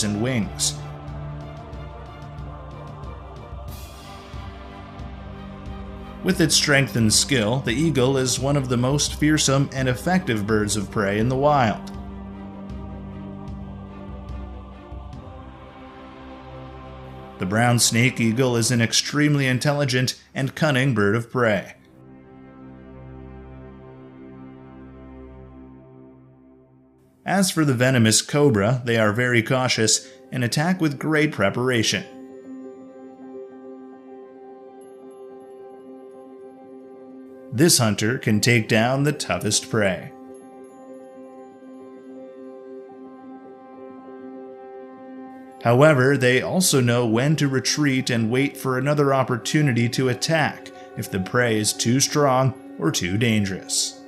and wings. With its strength and skill, the eagle is one of the most fearsome and effective birds of prey in the wild. The brown snake eagle is an extremely intelligent and cunning bird of prey. As for the venomous cobra, they are very cautious and attack with great preparation. This hunter can take down the toughest prey. However, they also know when to retreat and wait for another opportunity to attack if the prey is too strong or too dangerous.